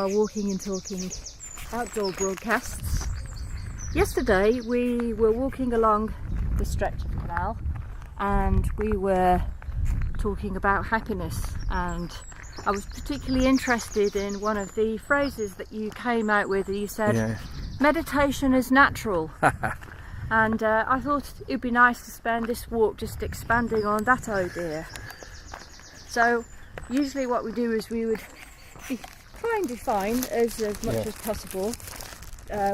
Walking and talking outdoor broadcasts. Yesterday we were walking along the stretch of canal and we were talking about happiness, and I was particularly interested in one of the phrases that you came out with. You said, meditation is natural. And I thought it'd be nice to spend this walk just expanding on that idea. So usually what we do is we would try and define as much as possible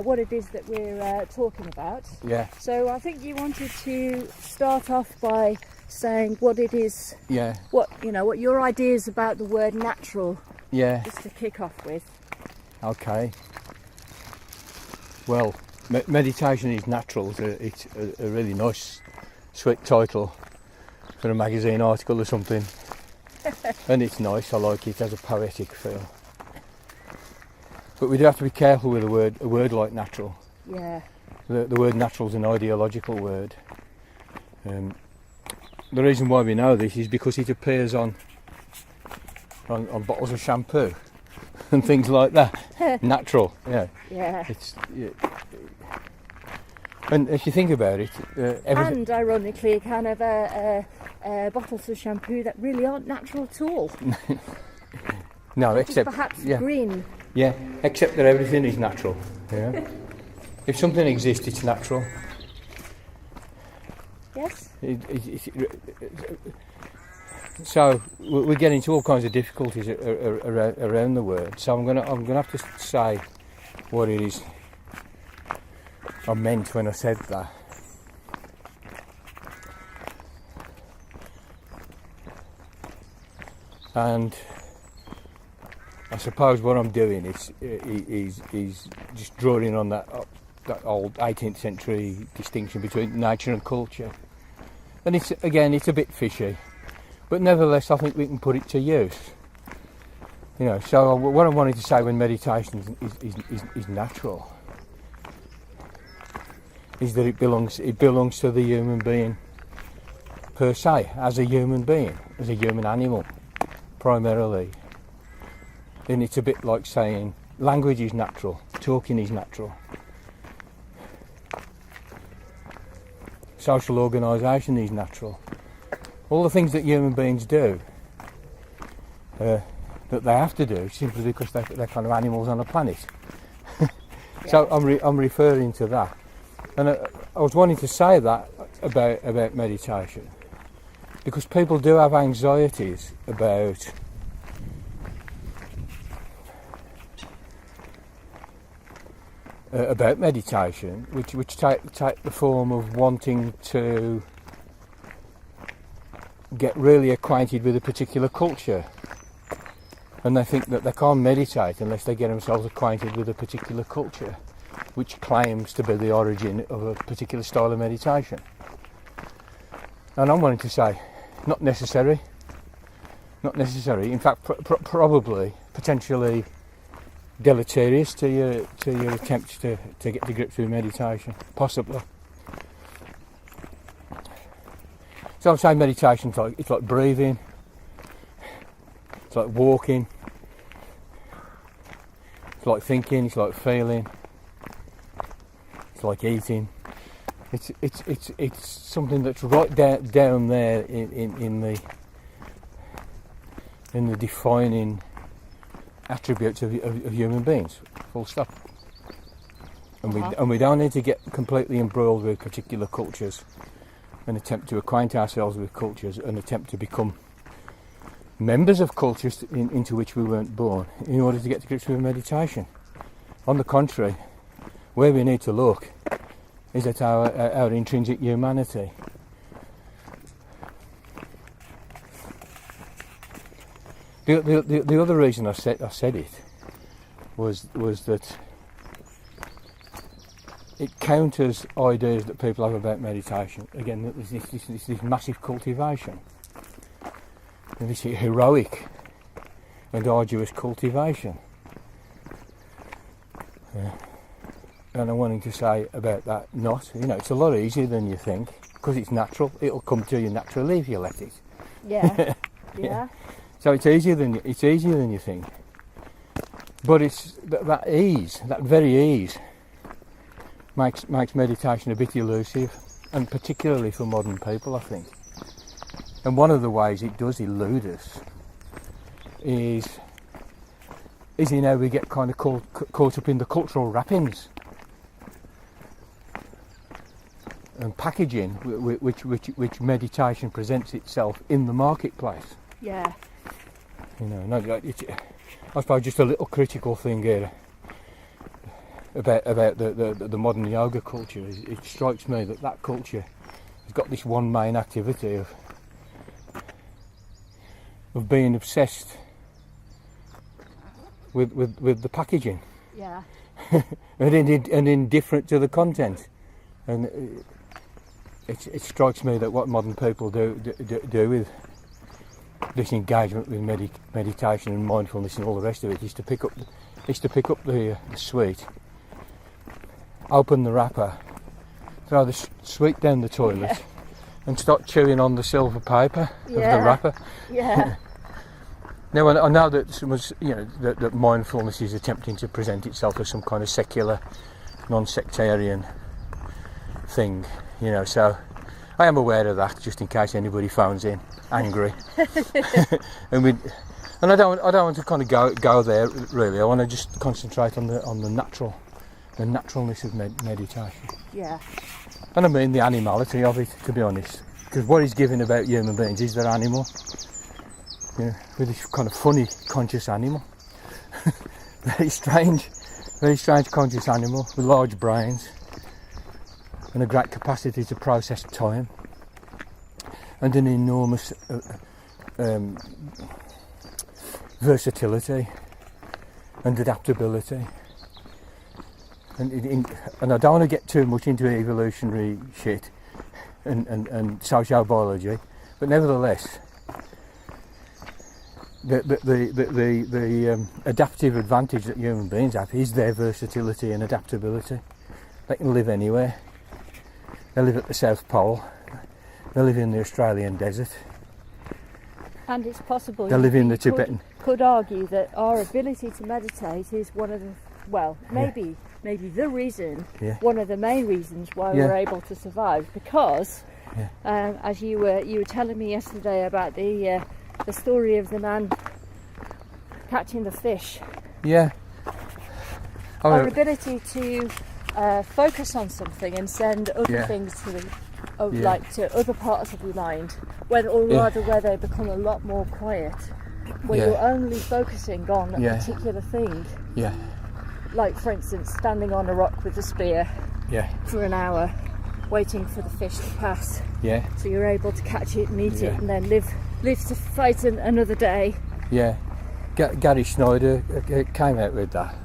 what it is that we're talking about. Yeah. So I think you wanted to start off by saying what it is. Yeah. What your ideas about the word natural. Yeah. Just to kick off with. Okay. Well, meditation is natural. It's a really nice, sweet title for a magazine article or something. And it's nice. I like it. It has a poetic feel. But we do have to be careful with a word like natural. Yeah. The word natural is an ideological word. The reason why we know this is because it appears on bottles of shampoo and things like that. Natural, yeah. Yeah. And if you think about it, and ironically, kind of bottles of shampoo that really aren't natural at all. No, except perhaps green. Yeah, except that everything is natural. Yeah. If something exists, it's natural. Yes. So we get into all kinds of difficulties around the word. So I'm gonna have to say what it is I meant when I said that. And I suppose what I'm doing is just drawing on that old 18th century distinction between nature and culture. And it's a bit fishy, but nevertheless I think we can put it to use. So what I wanted to say when meditation is natural is that it belongs to the human being per se, as a human being, as a human animal, primarily. And it's a bit like saying language is natural, talking is natural, social organisation is natural. All the things that human beings do, that they have to do simply because they're kind of animals on a planet. So I'm referring to that, and I was wanting to say that about meditation because people do have anxieties about meditation, which take the form of wanting to get really acquainted with a particular culture, and they think that they can't meditate unless they get themselves acquainted with a particular culture, which claims to be the origin of a particular style of meditation. And I'm wanting to say, not necessary. In fact, probably, potentially deleterious to your attempts to get to grips with meditation, possibly. So I'm saying meditation, it's like breathing, it's like walking, it's like thinking, it's like feeling, it's like eating. It's something that's right down there in the defining attributes of human beings, full stop. And we don't need to get completely embroiled with particular cultures and attempt to acquaint ourselves with cultures and attempt to become members of cultures into which we weren't born in order to get to grips with meditation. On the contrary, where we need to look is at our intrinsic humanity. The other reason I said it was that it counters ideas that people have about meditation. Again, that there's this massive cultivation, and this heroic and arduous cultivation. And I'm wanting to say about that, it's a lot easier than you think, because it's natural. It'll come to you naturally if you let it. Yeah. Yeah. So it's easier than you think. But it's that ease, that very ease, makes meditation a bit elusive, and particularly for modern people, I think. And one of the ways it does elude us is in how we get kind of caught up in the cultural wrappings and packaging which meditation presents itself in the marketplace. Yeah. I suppose just a little critical thing here about the modern yoga culture. It strikes me that culture has got this one main activity of being obsessed with the packaging. Yeah. and indifferent to the content. And it strikes me that what modern people do with this engagement with meditation and mindfulness and all the rest of it is to pick up the sweet, open the wrapper, throw the sweet down the toilet, and start chewing on the silver paper of the wrapper. Yeah. Now I know that that mindfulness is attempting to present itself as some kind of secular, non-sectarian thing, so I am aware of that, just in case anybody phones in angry. and I don't want to kind of go there really. I want to just concentrate on the naturalness of meditation. Yeah. And I mean the animality of it, to be honest, because what is given about human beings is their animal. With this kind of funny conscious animal. very strange conscious animal with large brains and a great capacity to process time and an enormous versatility and adaptability. And I don't want to get too much into evolutionary shit and sociobiology, but nevertheless, the adaptive advantage that human beings have is their versatility and adaptability. They can live anywhere. They live at the South Pole. They live in the Australian desert. And it's possible they live in the Tibetan. Could argue that our ability to meditate is one of the, maybe the reason, one of the main reasons why we're able to survive. Because, as you were telling me yesterday about the story of the man catching the fish. Yeah. Our ability to focus on something and send other things to to other parts of your mind, where they become a lot more quiet, where you're only focusing on a particular thing. Yeah. Like, for instance, standing on a rock with a spear for an hour, waiting for the fish to pass. Yeah. So you're able to catch it and eat it, and then live to fight another day. Yeah. Gary Snyder came out with that.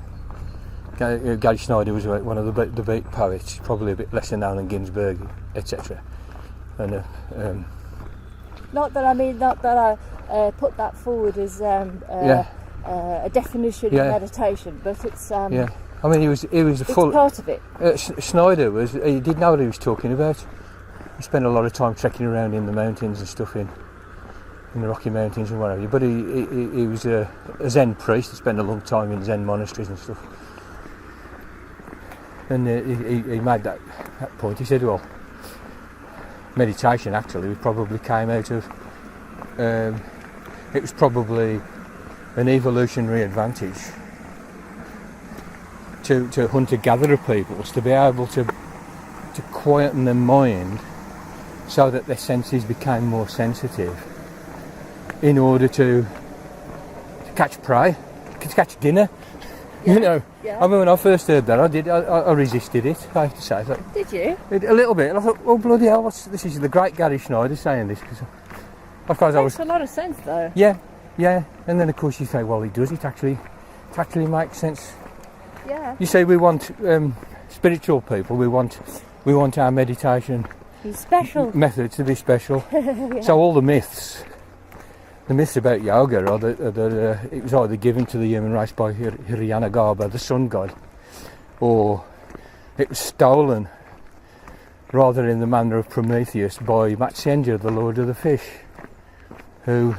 Gary Snyder was one of the beat poets, probably a bit lesser known than Ginsberg, etc. And not that I put that forward as a definition of meditation, but it's I mean, he was full. It's part of it. Snyder he did know what he was talking about. He spent a lot of time trekking around in the mountains and stuff in the Rocky Mountains and whatever. But he was a Zen priest. He spent a long time in Zen monasteries and stuff. And he made that point. He said, well, meditation actually probably came out of it was probably an evolutionary advantage to hunter-gatherer peoples to be able to quieten their mind so that their senses became more sensitive in order to catch prey, to catch dinner. I mean, when I first heard that, I resisted it, I have to say. Did you? A little bit, and I thought, oh bloody hell, this is the great Gary Schneider saying this, because of course it makes a lot of sense though. Yeah, Yeah, and then of course you say, well, it actually makes sense. Yeah. You say we want spiritual people. We want our meditation He's special. methods to be special. Yeah. So all the myths about yoga are that it was either given to the human race by Hiranyagarbha, the sun god, or it was stolen, rather in the manner of Prometheus, by Matsyendra, the lord of the fish, who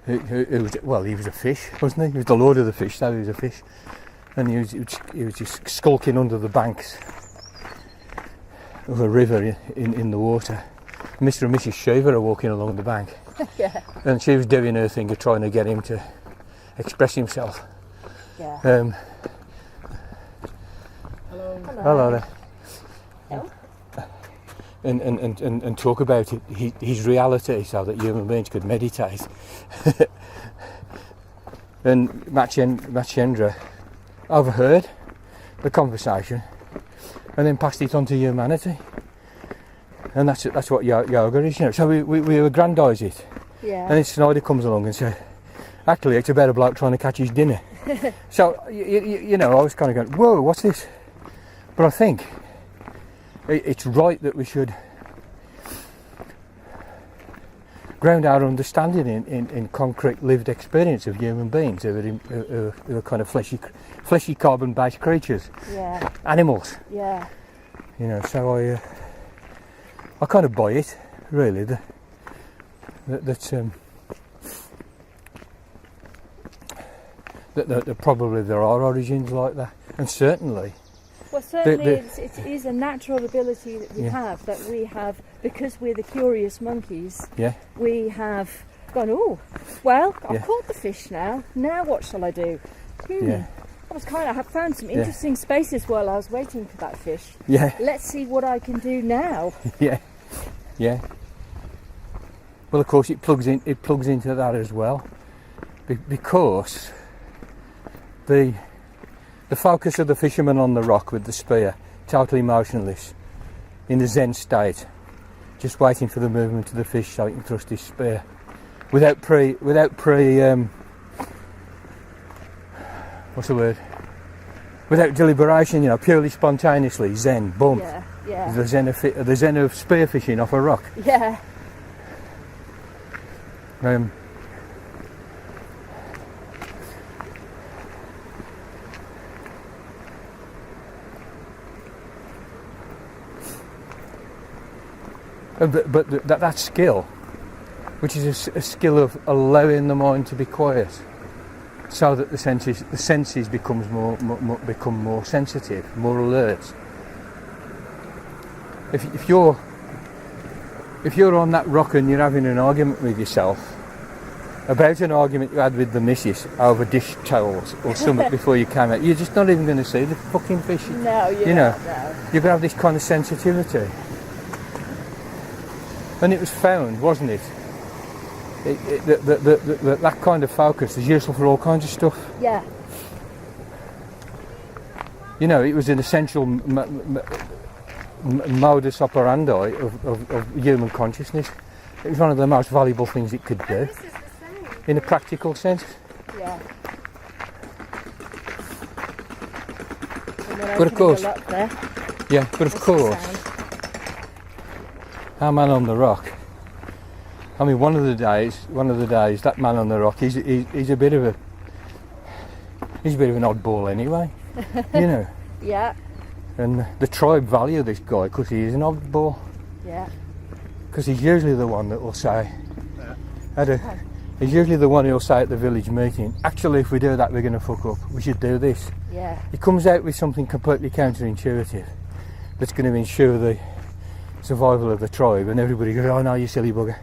was, well, he was a fish, wasn't he? He was the lord of the fish, so he was a fish, and he was just skulking under the banks of a river in the water. Mr. and Mrs. Shiva are walking along the bank. Yeah. And she was doing her thing of trying to get him to express himself. Yeah. Hello there. Hello. And talk about his reality, so that human beings could meditate. And Matsyendra overheard the conversation and then passed it on to humanity. And that's what yoga is, you know. So we aggrandise it. Yeah. And then Snyder comes along and says, actually, it's about a bloke trying to catch his dinner. So, you know, I was kind of going, whoa, what's this? But I think it's right that we should ground our understanding in concrete lived experience of human beings who are kind of fleshy carbon-based creatures. Yeah. Animals. Yeah. You know, so I kind of buy it, really, that probably there are origins like that, and certainly. Well, certainly it is a natural ability that we have, because we're the curious monkeys. Yeah. We have gone, oh, well, I've caught the fish now. Now what shall I do? Yeah. I found some interesting spaces while I was waiting for that fish. Yeah. Let's see what I can do now. Yeah. Yeah. Well, of course, it plugs into that as well, because the focus of the fisherman on the rock with the spear, totally motionless, in the Zen state, just waiting for the movement of the fish so he can thrust his spear, without deliberation, you know, purely spontaneously, Zen, boom. Yeah, yeah. The Zen of spearfishing off a rock. Yeah. But that skill, which is a skill of allowing the mind to be quiet, so that the senses become more sensitive, more alert. If you're on that rock and you're having an argument with yourself about an argument you had with the missus over dish towels or something before you came out, you're just not even going to see the fucking fish. No, you're not. You're going to have this kind of sensitivity. And it was found, wasn't it? That kind of focus is useful for all kinds of stuff. Yeah. You know, it was an essential modus operandi of human consciousness. It was one of the most valuable things it could do, in a practical sense. Yeah. But of course, our man on the rock. I mean, one of the days, that man on the rock, he's a bit of an oddball anyway, you know. Yeah. And the tribe value this guy because he is an oddball. Yeah. Because he's usually the one that will say, he's usually the one who'll say at the village meeting, actually, if we do that, we're going to fuck up. We should do this. Yeah. He comes out with something completely counterintuitive that's going to ensure the survival of the tribe, and everybody goes, oh no, you silly bugger.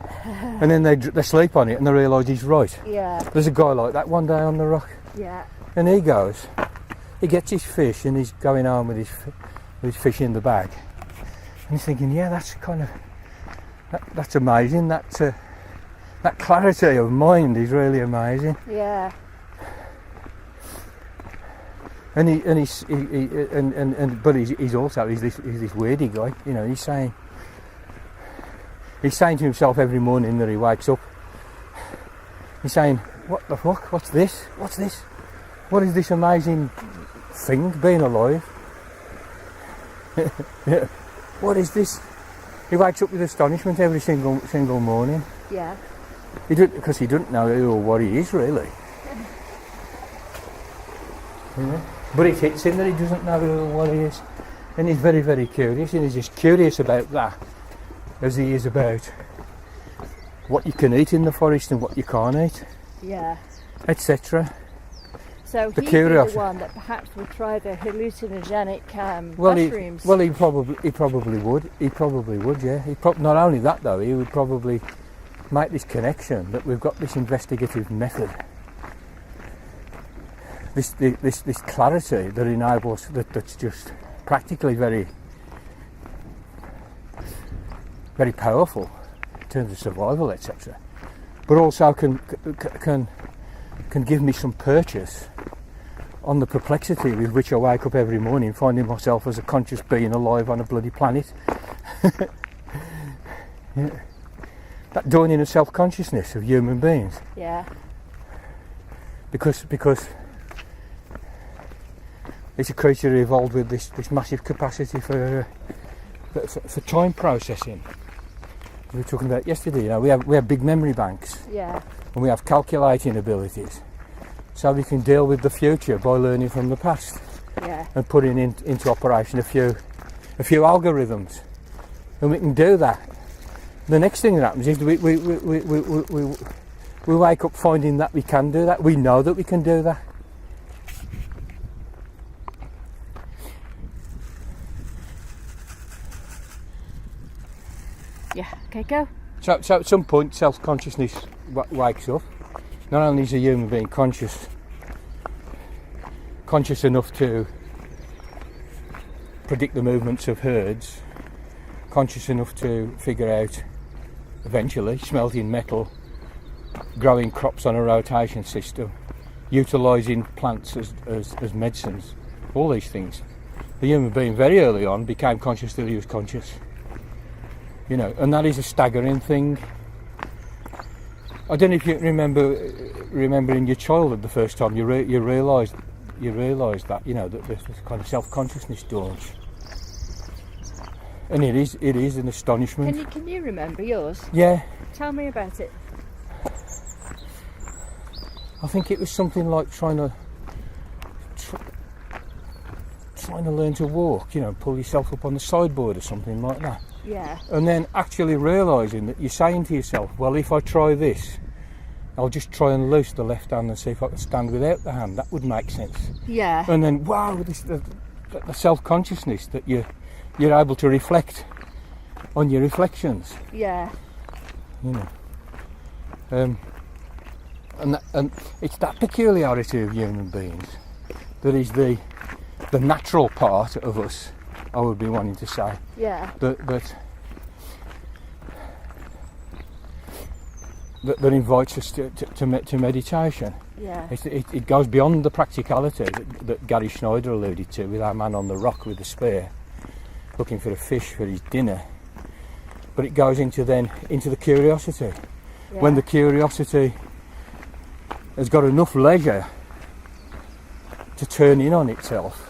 And then they sleep on it and they realise he's right. Yeah. There's a guy like that one day on the rock. Yeah. And he gets his fish and he's going home with his fish in the bag. And he's thinking, yeah, that's kind of, that's amazing. That clarity of mind is really amazing. Yeah. And he's also this weirdy guy. You know, he's saying to himself every morning that he wakes up, You're saying, what the fuck? What's this? What's this? What is this amazing thing, being alive? Yeah. What is this? He wakes up with astonishment every single morning. Yeah. Because he doesn't know who or what he is, really. Yeah. But it hits him that he doesn't know who or what he is. And he's very, very curious, and he's as curious about that as he is about what you can eat in the forest and what you can't eat. Yeah. Etc. So The he'd curiosity. be the one that perhaps would try the hallucinogenic mushrooms. He probably would. He probably would, yeah. Not only that though, he would probably make this connection that we've got this investigative method. This clarity that enables that's just practically very, very powerful in terms of survival, etc. But also can give me some purchase on the perplexity with which I wake up every morning, finding myself as a conscious being alive on a bloody planet. Yeah. That dawning of self-consciousness of human beings. Yeah. Because it's a creature evolved with this massive capacity for time processing. We were talking about yesterday, you know, we have big memory banks. Yeah. And we have calculating abilities. So we can deal with the future by learning from the past. Yeah. And putting into operation a few algorithms. And we can do that. The next thing that happens is we wake up finding that we can do that. We know that we can do that. Yeah. Okay, go. So at some point self-consciousness wakes up. Not only is a human being conscious enough to predict the movements of herds, conscious enough to figure out eventually smelting metal, growing crops on a rotation system, utilising plants as medicines, all these things. The human being very early on became conscious that he was conscious. You know, and that is a staggering thing. I don't know if you remember in your childhood the first time you realised that, you know, that this kind of self-consciousness dawns. And it is an astonishment. Can you remember yours? Yeah. Tell me about it. I think it was something like trying to learn to walk, you know, pull yourself up on the sideboard or something like that. Yeah. And then actually realising that you're saying to yourself, well, if I try this, I'll just try and loose the left hand and see if I can stand without the hand. That would make sense. Yeah. And then, wow, the self-consciousness that you're able to reflect on your reflections. Yeah. You know. And it's that peculiarity of human beings that is the natural part of us, I would be wanting to say. Yeah. That invites us to meditation. Yeah. It goes beyond the practicality that Gary Schneider alluded to with our man on the rock with the spear, looking for a fish for his dinner. But it goes into the curiosity. Yeah. When the curiosity has got enough leisure to turn in on itself.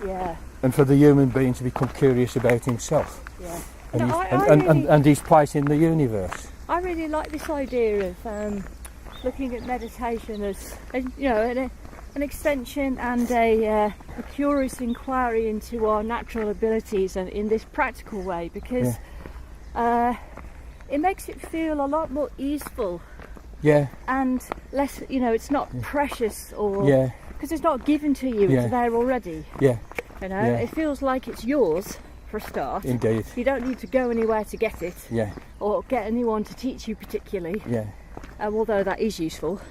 Yeah. And for the human being to become curious about himself. Yeah. And his place in the universe. I really like this idea of looking at meditation as you know, an extension and a curious inquiry into our natural abilities, and in this practical way, because it makes it feel a lot more easeful. Yeah. And less, you know, it's not precious or because it's not given to you; it's there already. Yeah. You know, it feels like it's yours. For a start. Indeed. You don't need to go anywhere to get it. Yeah. Or get anyone to teach you particularly. Yeah. Although that is useful.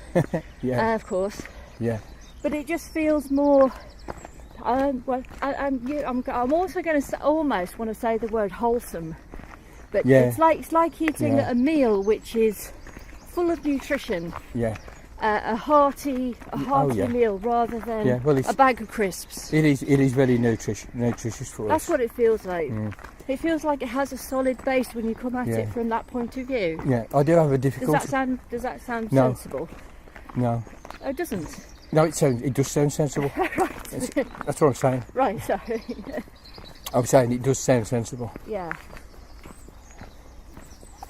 Yeah. Of course. Yeah. But it just feels more. I'm also going to almost want to say the word wholesome. But it's like eating a meal which is full of nutrition. Yeah. a hearty meal rather than a bag of crisps. It is very nutritious for us. That's what it feels like. It feels like it has a solid base when you come at it from that point of view. Yeah, I do have a difficulty. Does that sound No. sensible? No. Oh, it doesn't. No, it does sound sensible. Right. That's what I'm saying. Right, sorry. I'm saying it does sound sensible. Yeah.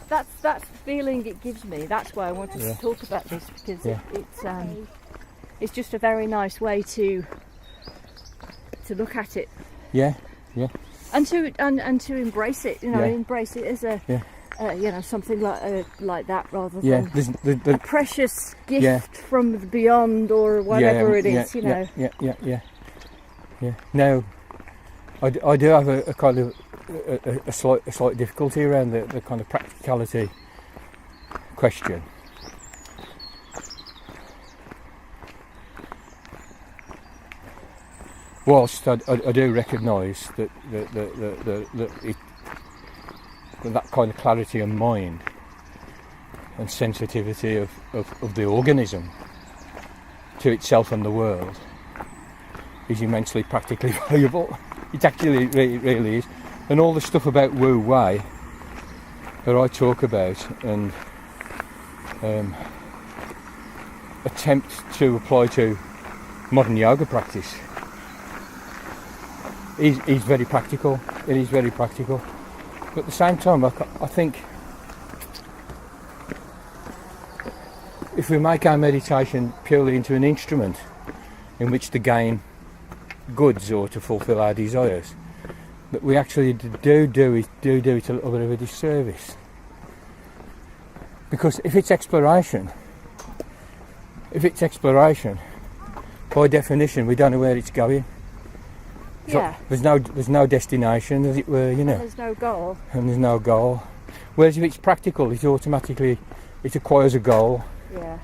That's the feeling it gives me. That's why I wanted to talk about this, because it's just a very nice way to look at it. Yeah. And to embrace it, embrace it as a something like that rather than a precious gift from the beyond or whatever it is, Yeah. Now, I do have a kind of a slight difficulty around the kind of practicality question. Whilst I do recognise that that kind of clarity of mind and sensitivity of the organism to itself and the world is immensely practically valuable. It actually really is. And all the stuff about Wu Wei that I talk about and attempt to apply to modern yoga practice is very practical. It is very practical. But at the same time, I think if we make our meditation purely into an instrument in which to gain goods or to fulfil our desires, that we actually do it a little bit of a disservice. Because if it's exploration, by definition, we don't know where it's going. Yeah. There's no destination, as it were, And there's no goal. And there's no goal. Whereas if it's practical, it acquires a goal. Yeah.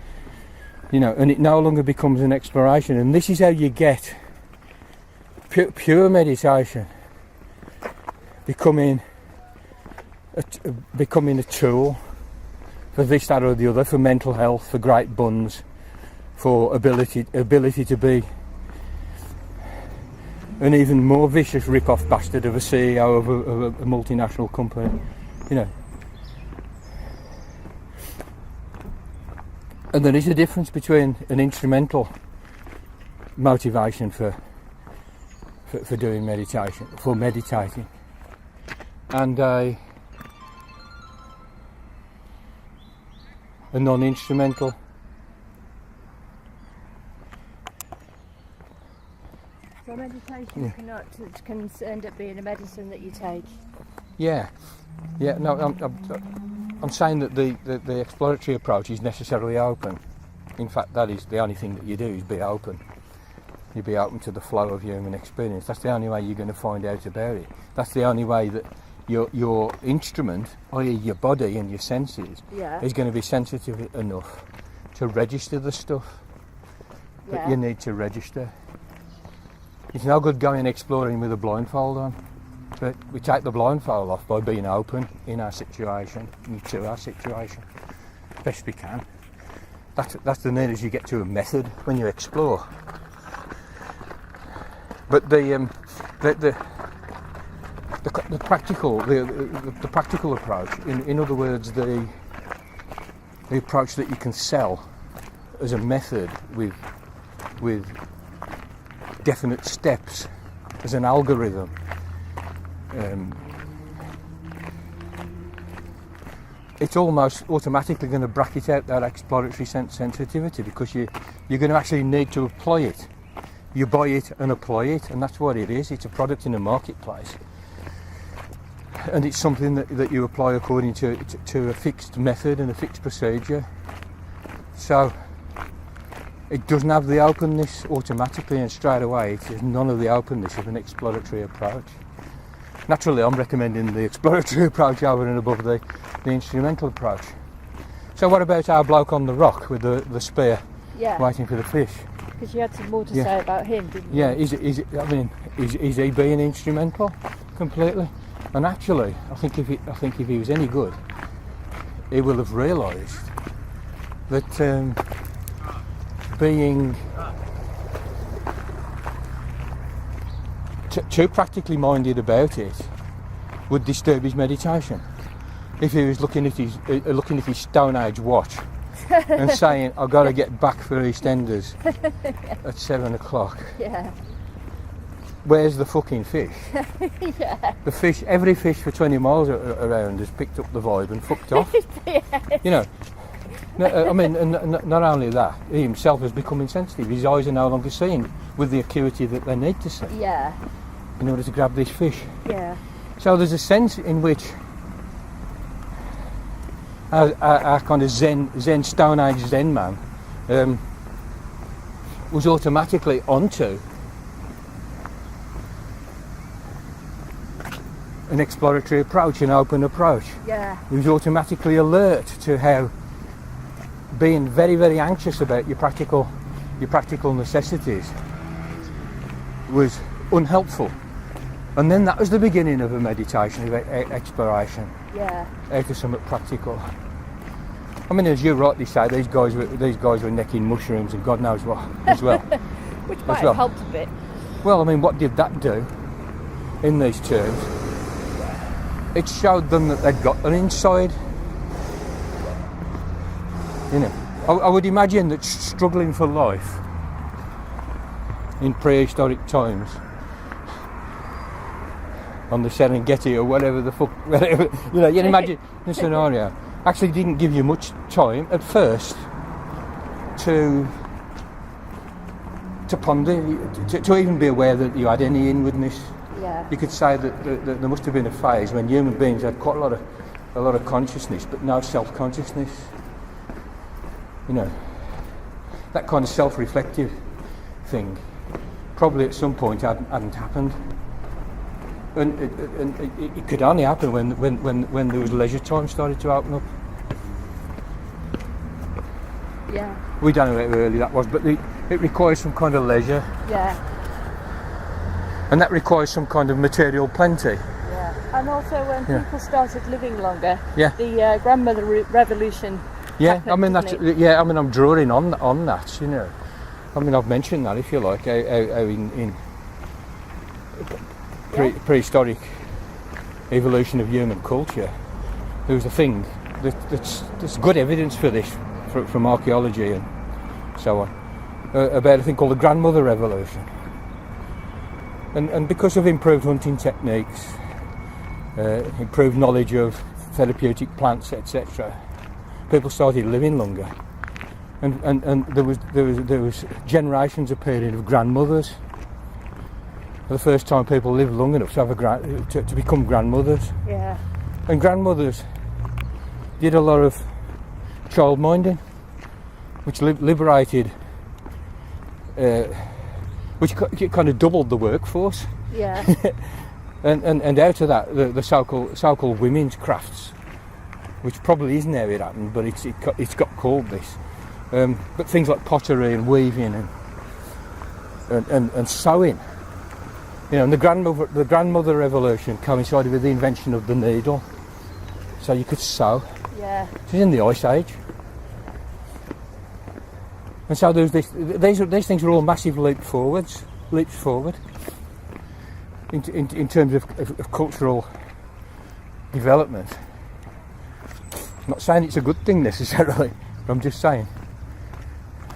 And it no longer becomes an exploration. And this is how you get pure meditation becoming a tool for this, that, or the other, for mental health, for great buns, for ability to be an even more vicious rip-off bastard of a CEO of a multinational company, And there is a difference between an instrumental motivation for doing meditation, for meditating, and a non-instrumental. So meditation can end up being a medicine that you take. Yeah. No, I'm saying that the exploratory approach is necessarily open. In fact, that is the only thing that you do, is be open. You be open to the flow of human experience. That's the only way you're going to find out about it. That's the only way that your instrument, i.e. your body and your senses, is going to be sensitive enough to register the stuff that you need to register. It's no good going exploring with a blindfold on, but we take the blindfold off by being open in our situation, to our situation, best we can. That's the nearest you get to a method when you explore. But the practical approach, in other words, the approach that you can sell as a method with definite steps, as an algorithm, it's almost automatically going to bracket out that exploratory sensitivity, because you're going to actually need to apply it. You buy it and apply it, and that's what it is. It's a product in a marketplace, and it's something that you apply according to a fixed method and a fixed procedure. So it doesn't have the openness automatically and straight away. It has none of the openness of an exploratory approach. Naturally, I'm recommending the exploratory approach over and above the instrumental approach. So what about our bloke on the rock with the spear, waiting for the fish? Because you had some more to say about him, didn't you? Yeah, is he being instrumental completely? And actually, I think if he was any good, he will have realised that being too practically minded about it would disturb his meditation. If he was looking at his Stone Age watch and saying, "I've got to get back for EastEnders at 7 o'clock." Yeah. Where's the fucking fish? Yeah. The fish, every fish for 20 miles around has picked up the vibe and fucked off. Yes. You know, I mean, and not only that, he himself has become insensitive. His eyes are no longer seeing with the acuity that they need to see Yeah. in order to grab this fish. Yeah. So there's a sense in which our kind of Zen Stone Age Zen man was automatically onto an exploratory approach, an open approach. Yeah. He was automatically alert to how being very, very anxious about your practical necessities was unhelpful. And then that was the beginning of a meditation, of exploration, Yeah. out of something practical. I mean, as you rightly say, these guys were necking mushrooms and God knows what as well. Which might have helped a bit. Well, I mean, what did that do in these terms? It showed them that they'd got an inside. You know, I would imagine that struggling for life in prehistoric times on the Serengeti or whatever the fuck, whatever, you know, you can imagine the scenario, actually didn't give you much time at first to ponder, to even be aware that you had any inwardness. Yeah. You could say that there must have been a phase when human beings had quite a lot of consciousness, but no self-consciousness. You know, that kind of self-reflective thing probably at some point hadn't happened, and it could only happen when there was leisure time started to open up. Yeah. We don't know how early that was, but it requires some kind of leisure. Yeah. And that requires some kind of material plenty. Yeah. And also when people started living longer, Yeah. the grandmother revolution. Yeah, happened, I mean didn't that's it? yeah. I mean I'm drawing on that, you know. I mean I've mentioned that, if you like, how in prehistoric evolution of human culture, there was a thing there's good evidence for this from archaeology and so on about a thing called the grandmother revolution. And because of improved hunting techniques, improved knowledge of therapeutic plants, etc., people started living longer, and there was generations appearing of grandmothers. For the first time, people lived long enough to have to become grandmothers. Yeah. And grandmothers did a lot of child minding, which liberated. Which kind of doubled the workforce. Yeah. and out of that, the so-called women's crafts, which probably isn't how it happened, but it's got called this. But things like pottery and weaving and sewing, you know, and the grandmother revolution coincided with the invention of the needle, so you could sew. Yeah. It was in the Ice Age. And so there's these things are all massive leaps forward in terms of cultural development. I'm not saying it's a good thing necessarily, but I'm just saying.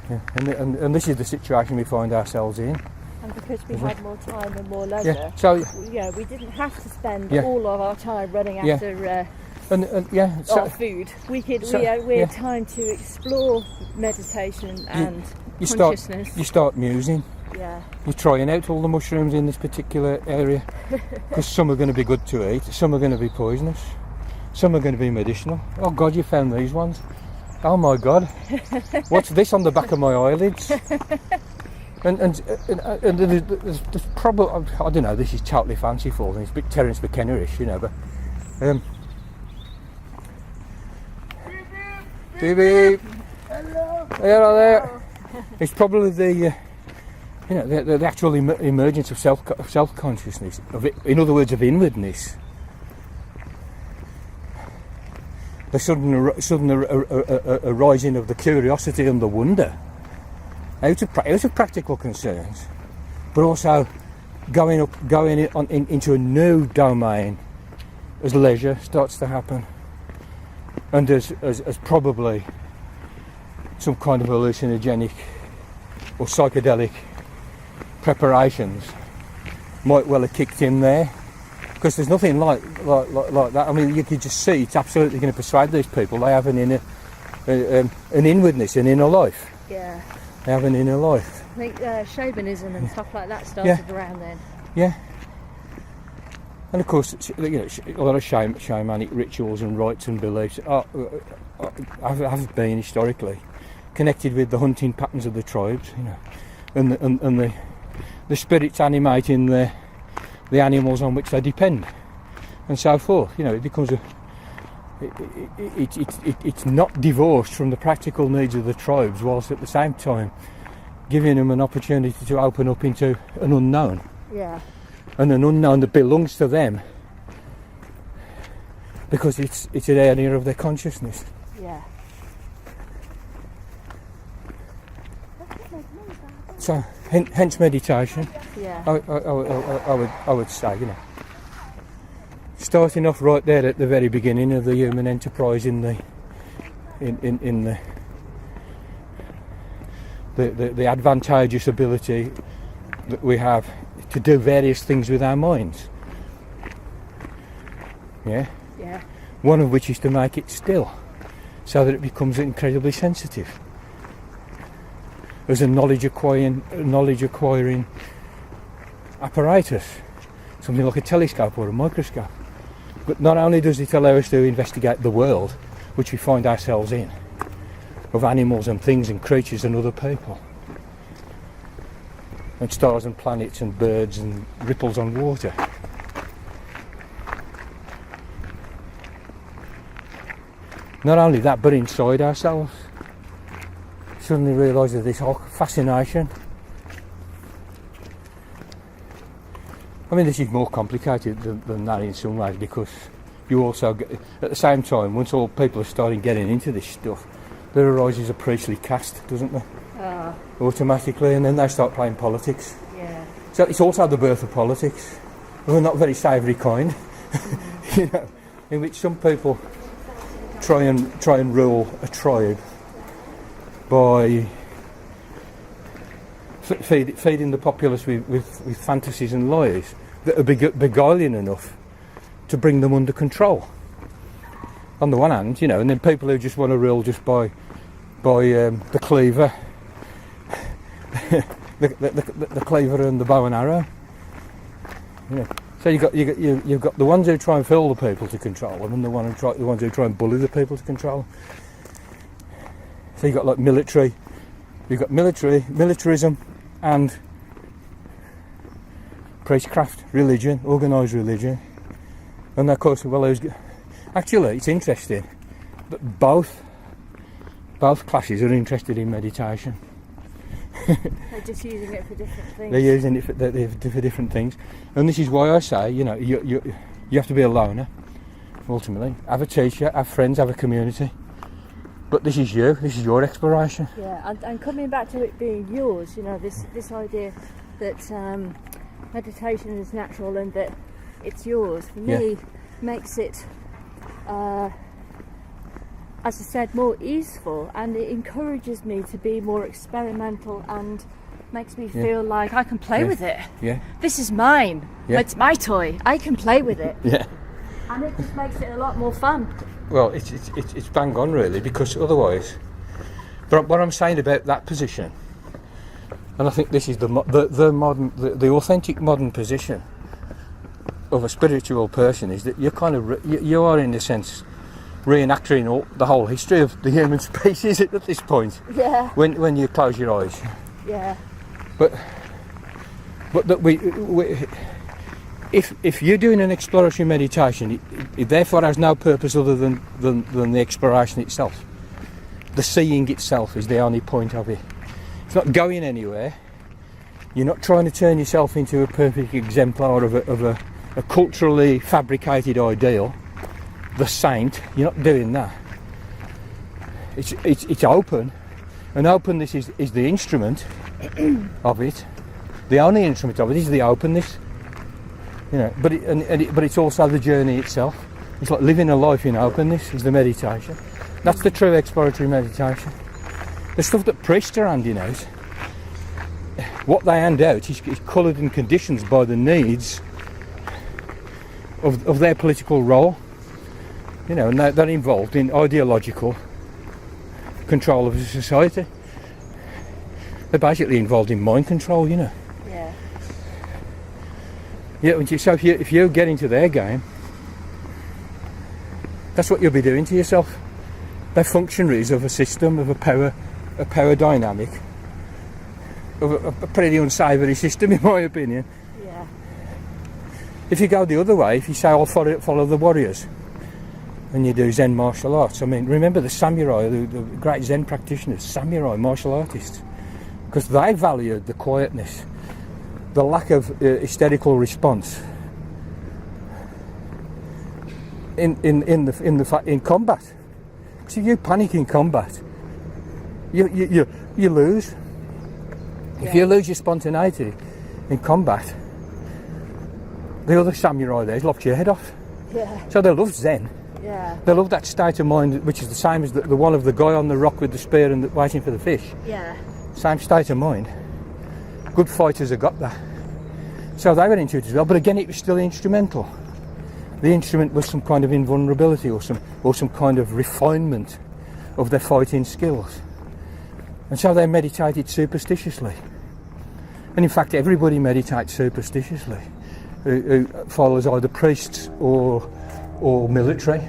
Yeah. And this is the situation we find ourselves in. And because we had more time and more leisure, Yeah. So we didn't have to spend Yeah. all of our time running Yeah. after so food. We yeah. had time to explore meditation and you consciousness. start musing. Yeah. You're trying out all the mushrooms in this particular area, because some are going to be good to eat, some are going to be poisonous, some are going to be medicinal. Oh God, you found these ones. Oh my God, what's this on the back of my eyelids? And there's probably, I don't know, this is totally fanciful and it's a bit Terence McKenna-ish, you know, but beep. Hello there. It's probably the the actual emergence of self-consciousness, of it, in other words, of inwardness. The sudden arising of the curiosity and the wonder out of practical concerns, but also going into a new domain as leisure starts to happen, and as probably some kind of hallucinogenic or psychedelic preparations might well have kicked in there, because there's nothing like that. I mean, you could just see it's absolutely going to persuade these people. They have an inwardness, an inner life. Yeah. They have an inner life. I think shamanism and stuff like that started around then. Yeah. And of course, you know, a lot of shamanic rituals and rites and beliefs have been historically connected with the hunting patterns of the tribes, you know, and the spirits animating the animals on which they depend, and so forth. You know, it becomes it's not divorced from the practical needs of the tribes, whilst at the same time giving them an opportunity to open up into an unknown. Yeah. And an unknown that belongs to them, because it's an area of their consciousness. Yeah. So hence meditation. Yeah. I would say, you know, starting off right there at the very beginning of the human enterprise in the advantageous ability that we have to do various things with our minds. Yeah? Yeah. One of which is to make it still, so that it becomes incredibly sensitive as a knowledge acquiring apparatus, something like a telescope or a microscope. But not only does it allow us to investigate the world which we find ourselves in, of animals and things and creatures and other people, and stars and planets and birds and ripples on water. Not only that, but inside ourselves, suddenly realise that this whole fascination. I mean, this is more complicated than that in some ways, because you also get, at the same time, once all people are starting getting into this stuff, there arises a priestly caste, doesn't there? Automatically, and then they start playing politics. Yeah. So it's also the birth of politics, of a not very savoury kind, you know, in which some people try and rule a tribe by feeding the populace with fantasies and lies that are beguiling enough to bring them under control. On the one hand, you know, and then people who just want to rule just by the cleaver, the cleaver and the bow and arrow. You know, so you've got the ones who try and fool the people to control them, and the ones who try and bully the people to control them. So you've got like militarism, and priestcraft, religion, organised religion, and of course, well, actually, it's interesting that both classes are interested in meditation. They're just using it for different things. They're using it for different things, and this is why I say, you know, you have to be a loner, ultimately. Have a teacher, have friends, have a community. But this is your exploration. Yeah, and coming back to it being yours, you know, this idea that meditation is natural and that it's yours, for me, makes it, as I said, more easeful, and it encourages me to be more experimental and makes me feel like I can play with it. Yeah. This is mine. Yeah. It's my toy. I can play with it. Yeah. And it just makes it a lot more fun. Well, it's bang on really, because otherwise, but what I'm saying about that position, and I think this is the modern, the authentic modern position of a spiritual person, is that you're kind of you are in a sense reenacting the whole history of the human species at this point. Yeah. When you close your eyes. Yeah. But that we if you're doing an exploratory meditation, it therefore has no purpose other than the exploration itself. The seeing itself is the only point of it. It's not going anywhere. You're not trying to turn yourself into a perfect exemplar of a culturally fabricated ideal, the saint. You're not doing that. It's open, And openness is the instrument of it. The only instrument of it is the openness. You know, but it's also the journey itself. It's like living a life in openness is the meditation. That's the true exploratory meditation. The stuff that priests are handing out, what they hand out is coloured and conditioned by the needs of their political role. You know, and they're involved in ideological control of a society. They're basically involved in mind control, you know. Yeah. Yeah. So if you get into their game, that's what you'll be doing to yourself. They're functionaries of a system, of a power dynamic, of a pretty unsavoury system, in my opinion. Yeah. If you go the other way, if you say, I'll follow the warriors, and you do Zen martial arts, I mean, remember the samurai, the great Zen practitioners, samurai martial artists, because they valued the quietness, the lack of hysterical response in combat. So if you panic in combat, you lose. Yeah. If you lose your spontaneity in combat, the other samurai there lops your head off. Yeah. So they love Zen. Yeah. They love that state of mind, which is the same as the one of the guy on the rock with the spear and waiting for the fish. Yeah. Same state of mind. Good fighters have got that. So they went into it as well, but again it was still instrumental. The instrument was some kind of invulnerability or some kind of refinement of their fighting skills. And so they meditated superstitiously. And in fact everybody meditates superstitiously who follows either priests or military.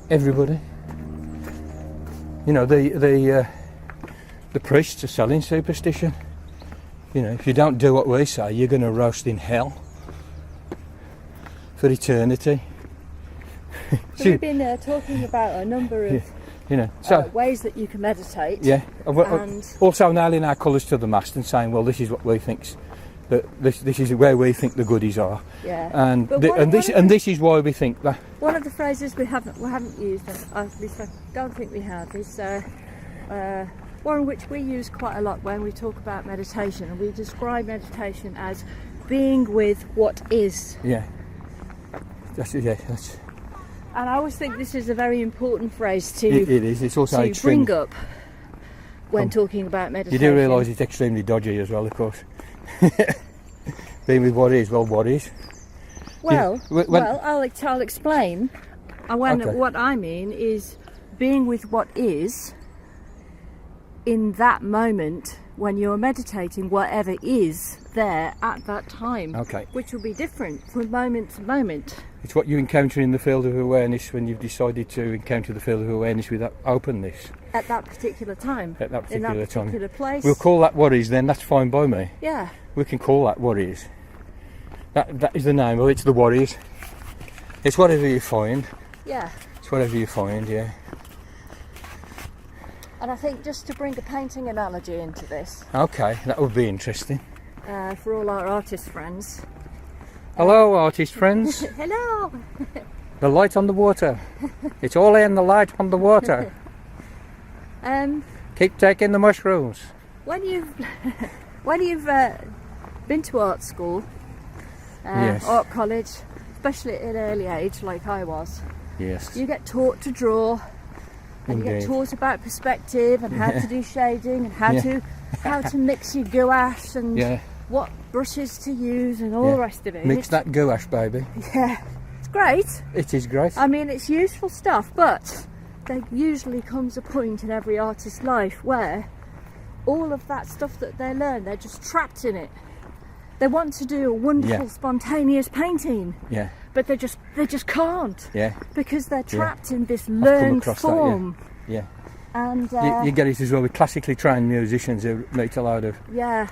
Everybody. You know, the priests are selling superstition. You know, if you don't do what we say, you're going to roast in hell for eternity. So we've been talking about a number of ways that you can meditate. Yeah. And also nailing our colours to the mast and saying, well, this is what we think's that this is where we think the goodies are. Yeah. And this is why we think that. One of the phrases we haven't used, and at least I don't think we have, is one which we use quite a lot when we talk about meditation, and we describe meditation as being with what is. Yeah. And I always think this is a very important phrase to it is. It's also to bring up when talking about meditation. You do realise it's extremely dodgy as well, of course. Being with what is, well, what is? Well, I'll explain. What I mean is being with what is in that moment when you're meditating, whatever is there at that time. Okay. Which will be different from moment to moment. It's what you encounter in the field of awareness when you've decided to encounter the field of awareness with that openness. At that particular time. At that particular in that particular place. We'll call that what is then, that's fine by me. Yeah. We can call that what is. That is the name of it, it's the what is. It's whatever you find. Yeah. It's whatever you find, yeah. And I think just to bring a painting analogy into this. Okay, that would be interesting. For all our artist friends. Hello, artist friends. Hello. The light on the water. It's all in the light on the water. Keep taking the mushrooms. When you've been to art school, yes. art college, especially at an early age like I was, yes, you get taught to draw, and indeed. you get taught about perspective and how to do shading and how to mix your gouache and what brushes to use and all the rest of it. Mix that gouache, baby. Yeah, it's great. It is great. I mean, it's useful stuff, but there usually comes a point in every artist's life where all of that stuff that they learn, they're just trapped in it. They want to do a wonderful, spontaneous painting, but they just can't, because they're trapped in this learned form. That, And you get it as well with classically trained musicians who meet a load of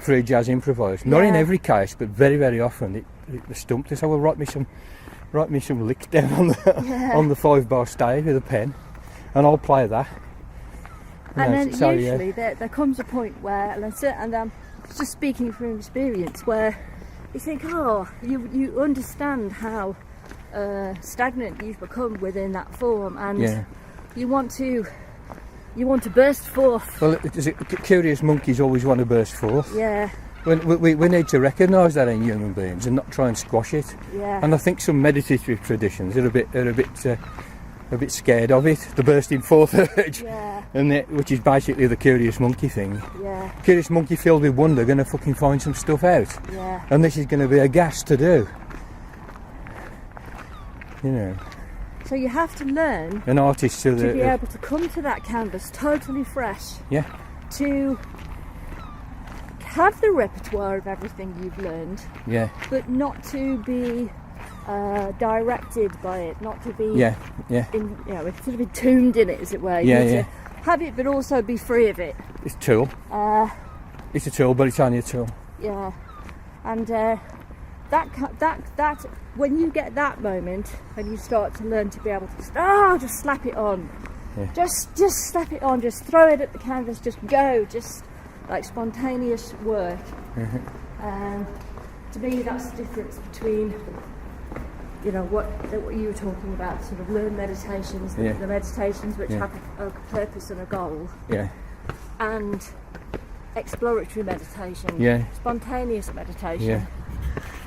free jazz improvisers. Not in every case, but very, very often they stump. They say, "Well, write me some licks down on the 5-bar stage with a pen, and I'll play that." And then usually there comes a point where, and I'm just speaking from experience, where you think, you understand how stagnant you've become within that form, and you want to burst forth. Well, curious monkeys always want to burst forth. Yeah. We need to recognise that in human beings and not try and squash it. Yeah. And I think some meditative traditions are a bit scared of it, the bursting forth urge, Yeah. which is basically the curious monkey thing. Yeah. Curious monkey filled with wonder, going to fucking find some stuff out, Yeah. and this is going to be a gas to do. You know, So you have to learn an artist to be able to come to that canvas totally fresh. yeah, To have the repertoire of everything you've learned, yeah, but not to be directed by it, not to be yeah, sort of entombed in it, as it were. You Yeah, need yeah. to have it, but also be free of it. it's a tool. It's a tool, but it's only a tool. Yeah, and that when you get that moment and you start to learn to be able to just slap it on, Yeah. just slap it on, just throw it at the canvas, just go, just like spontaneous work. To me, that's the difference between what you were talking about, sort of learned meditations, Yeah. the meditations which Yeah. have a purpose and a goal, Yeah, and exploratory meditation, Yeah. spontaneous meditation. yeah,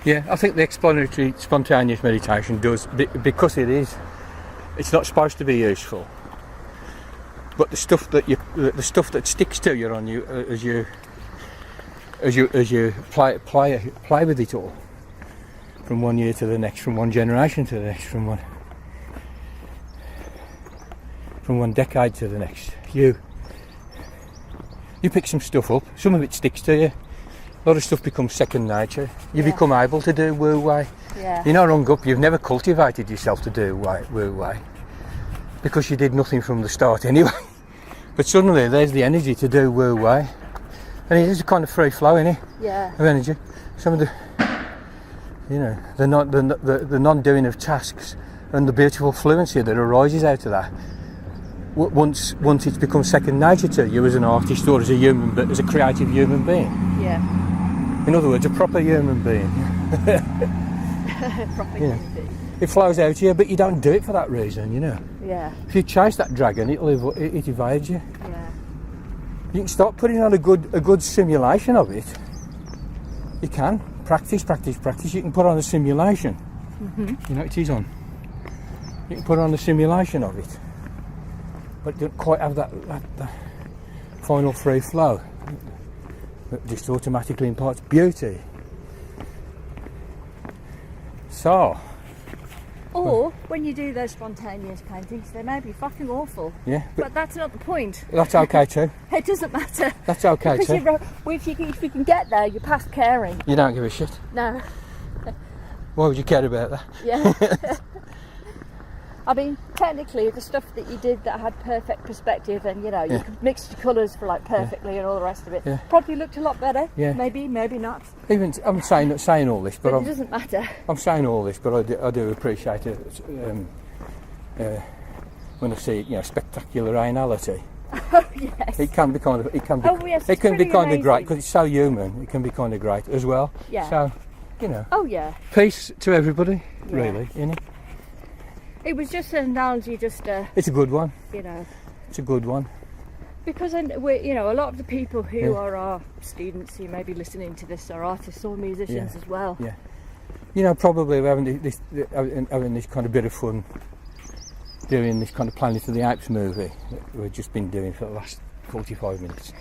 yeah. I think the exploratory, spontaneous meditation does because it's not supposed to be useful. But the stuff that sticks to you on you as you play with it all, from one year to the next, from one generation to the next, from one decade to the next, you pick some stuff up. Some of it sticks to you. A lot of stuff becomes second nature. You Yeah. become able to do Wu Wei. Yeah. You're not hung up. You've never cultivated yourself to do Wu Wei because you did nothing from the start anyway. But suddenly there's the energy to do Wu Wei, and it is a kind of free flow, isn't it, Yeah. of energy. Some of the non-doing of tasks and the beautiful fluency that arises out of that. Once it's become second nature to you as an artist or as a creative human being. Yeah. In other words, a proper human being. Proper Yeah. human being. It flows out of you, but you don't do it for that reason, Yeah. If you chase that dragon, it evades you. Yeah. You can start putting on a good simulation of it. You can practice. You can put on a simulation. It is on. You can put on a simulation of it, but it doesn't quite have that final free flow that just automatically imparts beauty. So, Or when you do those spontaneous paintings, they may be fucking awful. yeah, But that's not the point. that's okay too. It doesn't matter. That's okay Because too. if you can get there, you're past caring. You don't give a shit. No. Why would you care about that? Yeah. I mean, technically, the stuff that you did that had perfect perspective and, you Yeah. could mix your colours for perfectly and all the rest of it, Yeah. probably looked a lot better. Yeah. Maybe not. Even I'm saying all this, But but it doesn't matter. I'm saying all this, but I do appreciate it when I see spectacular anality. Oh, yes. It can be kind of Oh, yes, it it's can be pretty kind of amazing. great because it's so human. It can be kind of great as well. Yeah. So Oh, yeah. peace to everybody, Yeah. really. It was just an analogy, It's a good one. It's a good one. Because a lot of the people who are our students who may be listening to this are artists or musicians Yeah. as well. Yeah. Probably we're having this kind of bit of fun doing this kind of Planet of the Apes movie that we've just been doing for the last 45 minutes.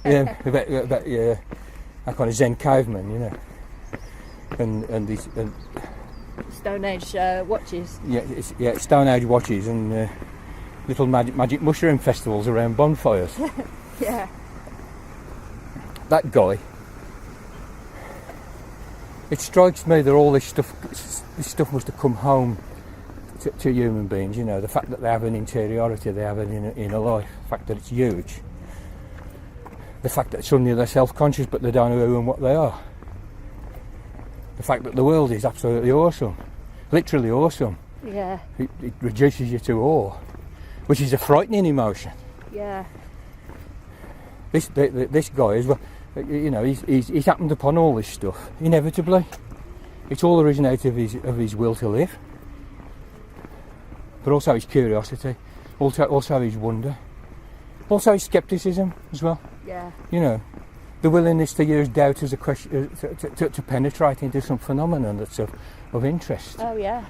About a kind of Zen caveman, and these Stone Age watches. Stone Age watches and little magic mushroom festivals around bonfires. Yeah. That guy. It strikes me that all this stuff must have come home to human beings. The fact that they have an interiority, they have an inner life. The fact that it's huge. The fact that suddenly they're self-conscious, but they don't know who and what they are. The fact that the world is absolutely awesome, literally awesome. Yeah. It reduces you to awe, which is a frightening emotion. Yeah. This guy is, he's happened upon all this stuff inevitably. It's all originated of his will to live, but also his curiosity. Also his wonder. Also his scepticism as well. Yeah. You know, the willingness to use doubt as a question to penetrate into some phenomenon that's of interest, Oh yeah.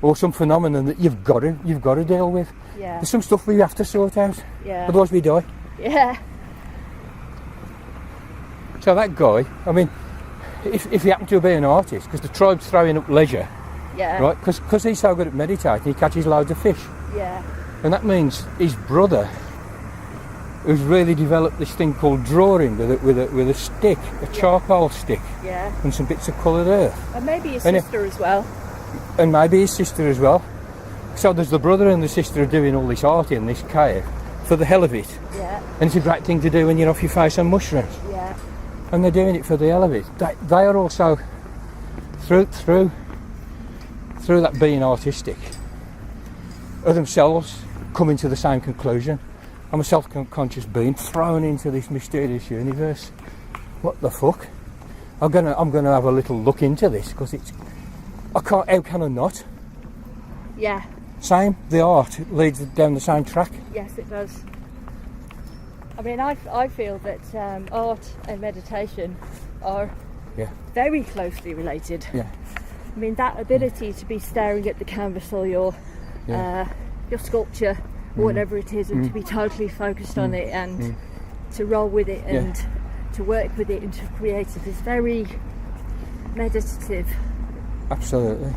or some phenomenon that you've got to deal with. Yeah. There's some stuff we have to sort out, Yeah. otherwise we die. Yeah. So that guy, I mean, if he happened to be an artist, because the tribe's throwing up leisure, Yeah. right? Because he's so good at meditating, he catches loads of fish, Yeah. and that means his brother, who's really developed this thing called drawing with a stick, a charcoal stick, Yeah. and some bits of coloured earth, And maybe his And sister as well. and maybe his sister as well. So there's the brother and the sister are doing all this art in this cave for the hell of it, Yeah. and it's a great thing to do when you're off your face on mushrooms. Yeah. And they're doing it for the hell of it. They are also through that being artistic, are themselves coming to the same conclusion. I'm a self-conscious being thrown into this mysterious universe. What the fuck? I'm gonna have a little look into this, because how can I not? Yeah. Same, the art leads down the same track. Yes, it does. I mean, I feel that art and meditation are Yeah. very closely related. Yeah. I mean, that ability to be staring at the canvas or your sculpture or whatever it is, and to be totally focused on it and to roll with it and to work with it and to create it is very meditative. Absolutely.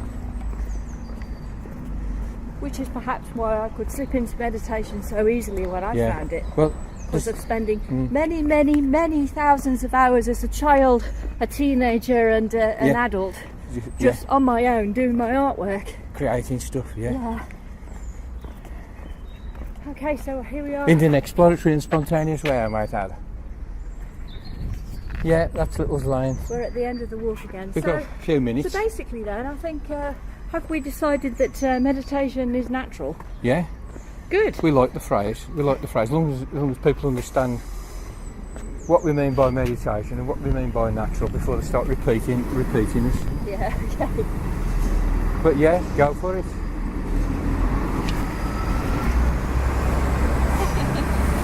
Which is perhaps why I could slip into meditation so easily when I Yeah. found it. Well, Because of spending many, many, many thousands of hours as a child, a teenager and an adult, just on my own doing my artwork. creating stuff. Yeah. Okay, so here we are. In an exploratory and spontaneous way, I might add. Yeah, that's Little's Lane. We're at the end of the walk again. We've got a few minutes. So basically then, I think, have we decided that meditation is natural? Yeah, Good. we like the phrase. As long as people understand what we mean by meditation and what we mean by natural before they start repeating us. Yeah, okay. But yeah, go for it.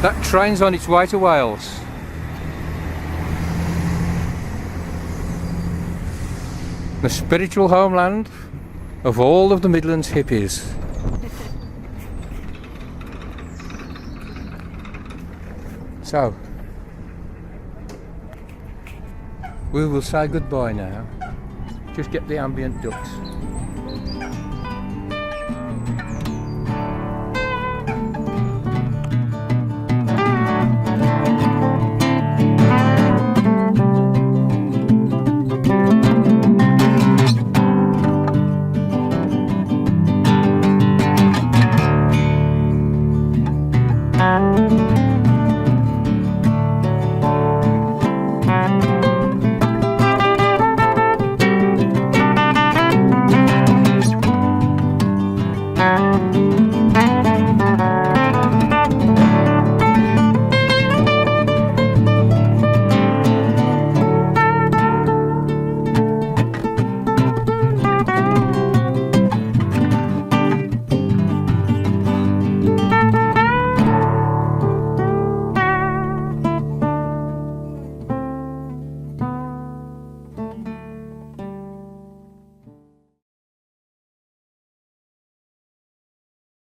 That train's on its way to Wales. The spiritual homeland of all of the Midlands hippies. So, we will say goodbye now. Just get the ambient ducks.